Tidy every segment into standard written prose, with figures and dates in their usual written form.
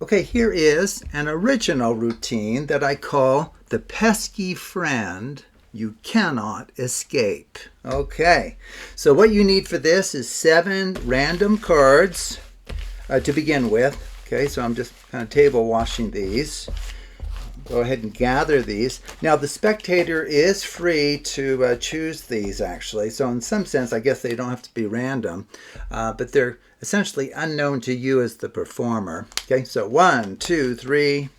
Okay, here is an original routine that I call the pesky friend you cannot escape. Okay, so what you need for this is 7 random cards to begin with. Okay, so I'm just kind of table washing these. Go ahead and gather these. Now the spectator is free to choose these actually. So in some sense, I guess they don't have to be random, but they're essentially unknown to you as the performer. Okay, so 1, 2, 3,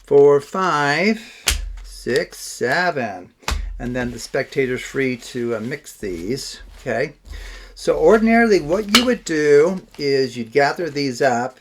4, 5, 6, 7. And then the spectator's free to mix these. Okay, so ordinarily what you would do is you'd gather these up,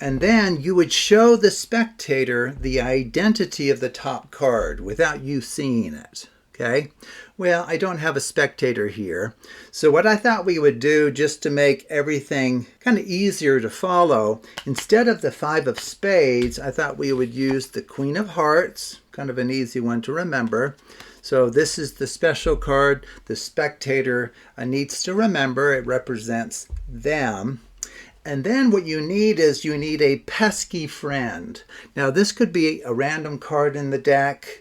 and then you would show the spectator the identity of the top card without you seeing it. Okay? Well, I don't have a spectator here. So what I thought we would do, just to make everything kind of easier to follow, instead of the 5 of spades, I thought we would use the Queen of Hearts, kind of an easy one to remember. So this is the special card the spectator needs to remember. It represents them. And then what you need is you need a pesky friend. Now this could be a random card in the deck.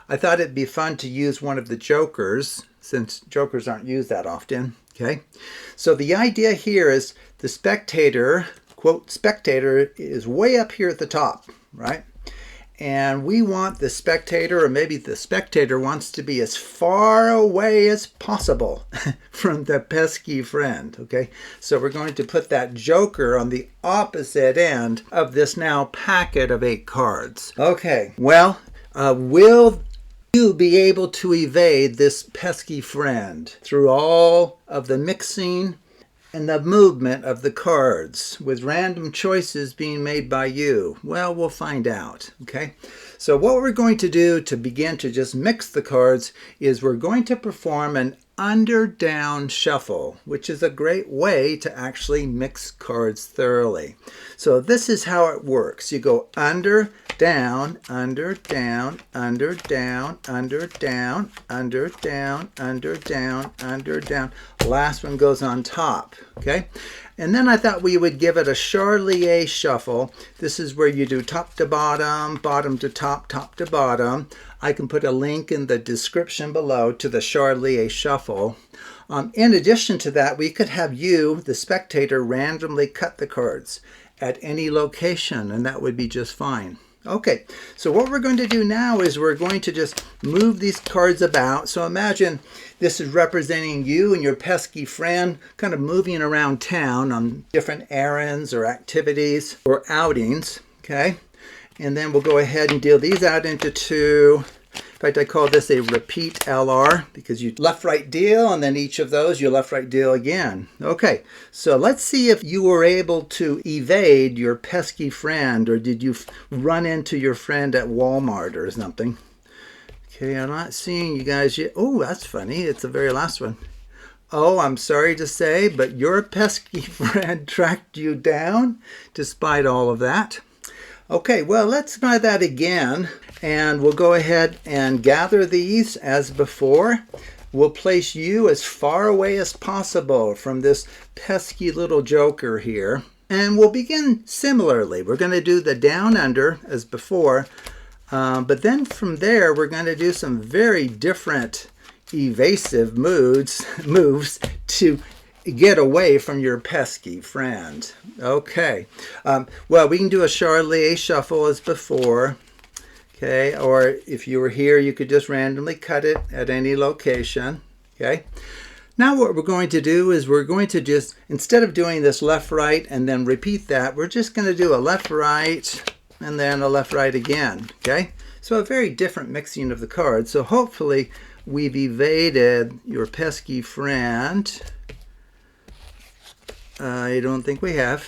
I thought it'd be fun to use one of the jokers, since jokers aren't used that often. Okay, so the idea here is the spectator, quote, spectator is way up here at the top, right? And we want the spectator, or maybe the spectator wants to be as far away as possible from the pesky friend, okay? So we're going to put that joker on the opposite end of this now packet of 8 cards. Okay, well, will you be able to evade this pesky friend through all of the mixing and the movement of the cards, with random choices being made by you? Well, we'll find out, okay? So what we're going to do to begin to just mix the cards is we're going to perform an under-down shuffle, which is a great way to actually mix cards thoroughly. So this is how it works. You go under, down, under, down, under, down, under, down, under, down, under, down, under, down. Last one goes on top, okay? And then I thought we would give it a Charlier shuffle. This is where you do top to bottom, bottom to top, top to bottom. I can put a link in the description below to the Charlier shuffle. In addition to that, we could have you, the spectator, randomly cut the cards at any location, and that would be just fine. Okay, so what we're going to do now is we're going to just move these cards about. So imagine this is representing you and your pesky friend kind of moving around town on different errands or activities or outings, okay? And then we'll go ahead and deal these out into 2. In fact, I call this a repeat LR because you left-right deal, and then each of those you left-right deal again. Okay, so let's see if you were able to evade your pesky friend, or did you run into your friend at Walmart or something? Okay, I'm not seeing you guys yet. Oh, that's funny. It's the very last one. Oh, I'm sorry to say, but your pesky friend tracked you down despite all of that. Okay, well, let's try that again, and we'll go ahead and gather these as before. We'll place you as far away as possible from this pesky little joker here, and we'll begin similarly. We're going to do the down under as before, but then from there we're going to do some very different evasive moves to get away from your pesky friend. Okay, well, we can do a Charlier shuffle as before, okay, or if you were here you could just randomly cut it at any location, okay. Now what we're going to do is we're going to just, instead of doing this left right and then repeat that, we're just going to do a left right and then a left right again, okay. So a very different mixing of the cards. So hopefully we've evaded your pesky friend. I don't think we have.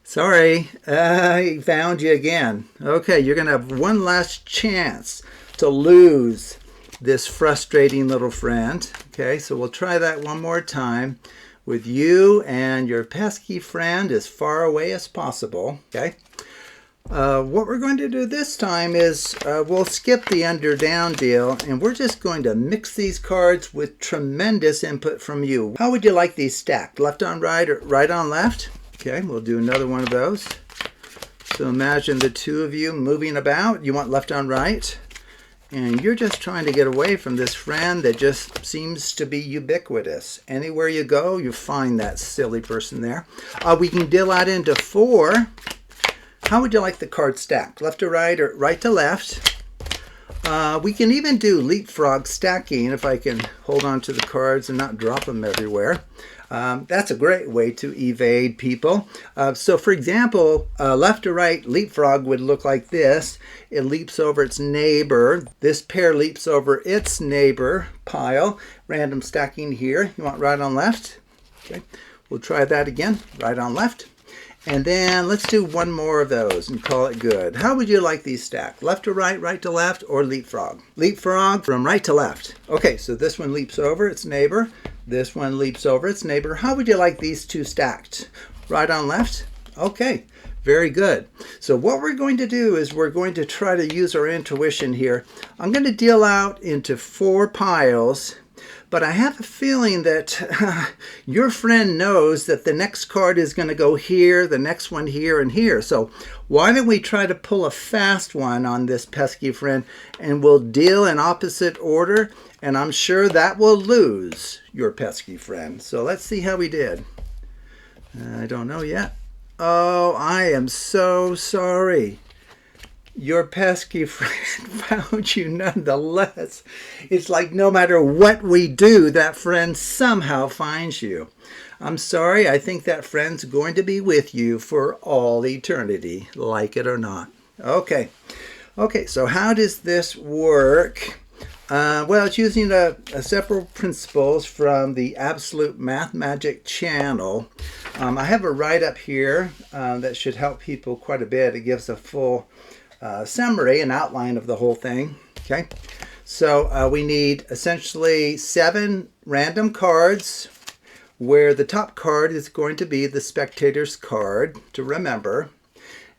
Sorry, I found you again. Okay, you're going to have one last chance to lose this frustrating little friend. Okay, so we'll try that one more time with you and your pesky friend as far away as possible. Okay. What we're going to do this time is we'll skip the under-down deal, and we're just going to mix these cards with tremendous input from you. How would you like these stacked? Left on right or right on left? Okay, we'll do another one of those. So imagine the two of you moving about. You want left on right. And you're just trying to get away from this friend that just seems to be ubiquitous. Anywhere you go, you find that silly person there. We can deal out into 4. How would you like the card stacked? Left to right or right to left? We can even do leapfrog stacking if I can hold on to the cards and not drop them everywhere. That's a great way to evade people. So for example, left to right leapfrog would look like this. It leaps over its neighbor. This pair leaps over its neighbor pile. Random stacking here. You want right on left? Okay, we'll try that again. Right on left. And then let's do one more of those and call it good. How would you like these stacked? Left to right, right to left, or leapfrog? Leapfrog from right to left. Okay, so this one leaps over its neighbor. This one leaps over its neighbor. How would you like these two stacked? Right on left? Okay, very good. So what we're going to do is we're going to try to use our intuition here. I'm going to deal out into 4 piles. But I have a feeling that your friend knows that the next card is going to go here, the next one here, and here. So why don't we try to pull a fast one on this pesky friend, and we'll deal in opposite order, and I'm sure that will lose your pesky friend. So let's see how we did. I don't know yet. Oh, I am so sorry. Your pesky friend found you nonetheless. It's like no matter what we do, that friend somehow finds you. I'm sorry, I think that friend's going to be with you for all eternity, like it or not. Okay, so how does this work? Well, it's using several principles from the Absolute Math Magic channel. I have a write-up here that should help people quite a bit. It gives a full summary, an outline of the whole thing. Okay, so we need essentially 7 random cards where the top card is going to be the spectator's card to remember,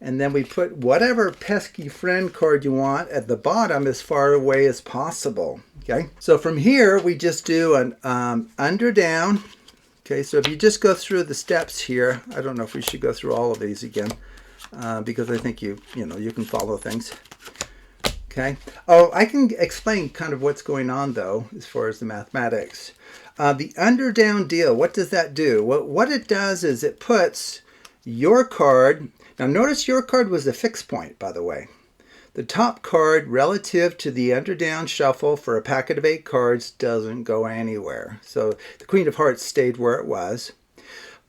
and then we put whatever pesky friend card you want at the bottom as far away as possible. Okay, so from here we just do an under down. Okay, so if you just go through the steps here, I don't know if we should go through all of these again. Because I think you can follow things. Okay. Oh, I can explain kind of what's going on though, as far as the mathematics. The under down deal. What does that do? Well, what it does is it puts your card. Now, notice your card was a fixed point, by the way. The top card relative to the under down shuffle for a packet of 8 cards doesn't go anywhere. So the Queen of Hearts stayed where it was,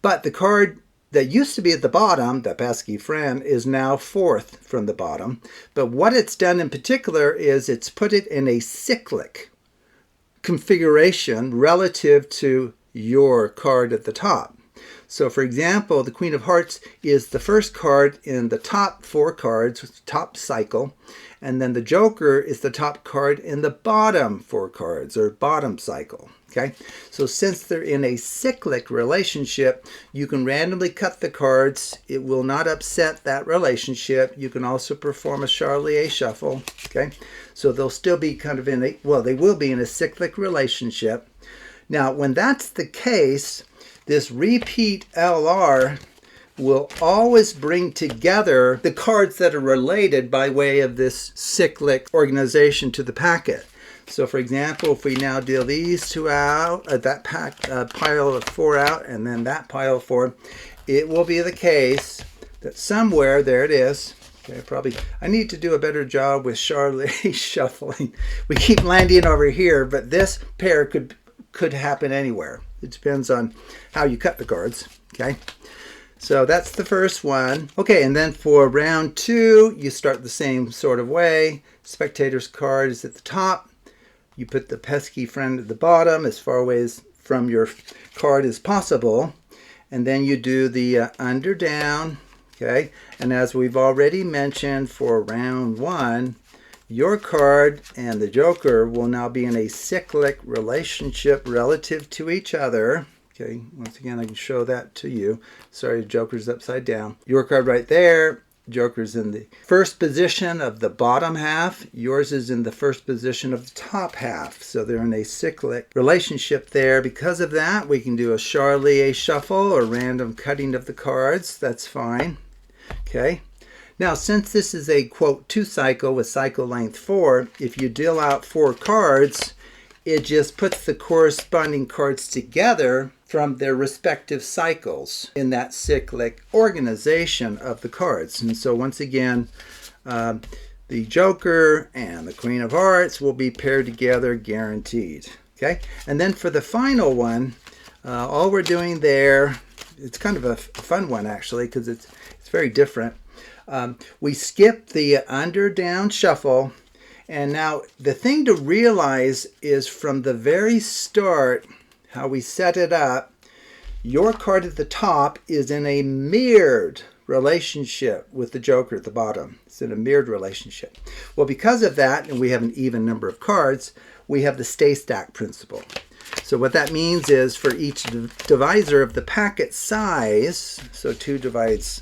but the card that used to be at the bottom, the pesky friend, is now 4th from the bottom. But what it's done in particular is it's put it in a cyclic configuration relative to your card at the top. So for example, the Queen of Hearts is the first card in the top 4 cards, top cycle, and then the Joker is the top card in the bottom 4 cards, or bottom cycle. Okay, so since they're in a cyclic relationship, you can randomly cut the cards. It will not upset that relationship. You can also perform a Charlier shuffle. Okay, so they'll still be kind of in a, well, they will be in a cyclic relationship. Now, when that's the case, this repeat LR will always bring together the cards that are related by way of this cyclic organization to the packet. So for example, if we now deal these 2 out, that pile of 4 out, and then that pile of 4, it will be the case that somewhere, there it is. Okay, I need to do a better job with Charlier shuffling. We keep landing over here, but this pair could happen anywhere. It depends on how you cut the cards. Okay, so that's the first one. Okay, and then for round 2, you start the same sort of way. Spectator's card is at the top. You put the pesky friend at the bottom as far away from your card as possible. And then you do the under down. Okay. And as we've already mentioned for round 1, your card and the Joker will now be in a cyclic relationship relative to each other. Okay. Once again, I can show that to you. Sorry, the Joker's upside down. Your card right there. Joker's in the first position of the bottom half. Yours is in the first position of the top half. So they're in a cyclic relationship there. Because of that, we can do a Charlier shuffle or random cutting of the cards. That's fine. Okay. Now, since this is a, quote, 2 cycle with cycle length 4, if you deal out 4 cards, it just puts the corresponding cards together from their respective cycles in that cyclic organization of the cards. And so once again, the Joker and the Queen of Hearts will be paired together, guaranteed. Okay, and then for the final one, all we're doing there, it's kind of a fun one actually, because it's very different. We skip the under-down shuffle, and now the thing to realize is from the very start, how we set it up, your card at the top is in a mirrored relationship with the Joker at the bottom. It's in a mirrored relationship. Well, because of that, and we have an even number of cards, we have the stay stack principle. So what that means is for each divisor of the packet size, so 2 divides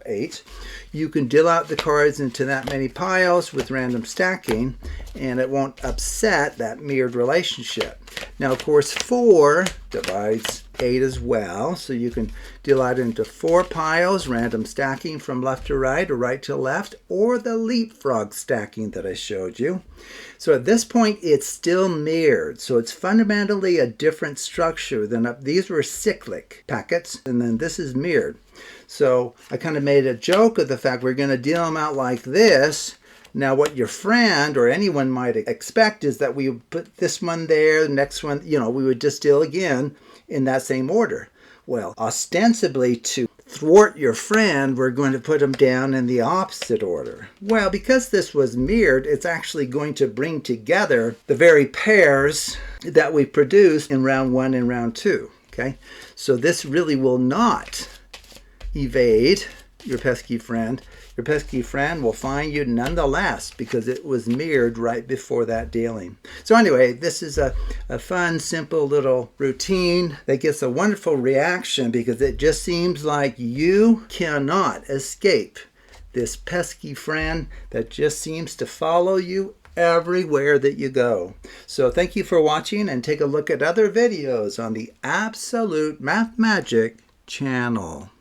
8, you can deal out the cards into that many piles with random stacking, and it won't upset that mirrored relationship. Now, of course, 4 divides 8 as well, so you can deal out into 4 piles, random stacking from left to right or right to left, or the leapfrog stacking that I showed you. So at this point, it's still mirrored, so it's fundamentally a different structure than these were cyclic packets, and then this is mirrored. So I kind of made a joke of the fact we're going to deal them out like this. Now what your friend or anyone might expect is that we would put this one there, the next one, we would just deal again in that same order. Well, ostensibly to thwart your friend, we're going to put them down in the opposite order. Well, because this was mirrored, it's actually going to bring together the very pairs that we produced in round 1 and round 2. Okay, so this really will not evade your pesky friend. Your pesky friend will find you nonetheless because it was mirrored right before that dealing. So anyway, this is a fun, simple little routine that gets a wonderful reaction because it just seems like you cannot escape this pesky friend that just seems to follow you everywhere that you go. So thank you for watching, and take a look at other videos on the Absolute Math Magic channel.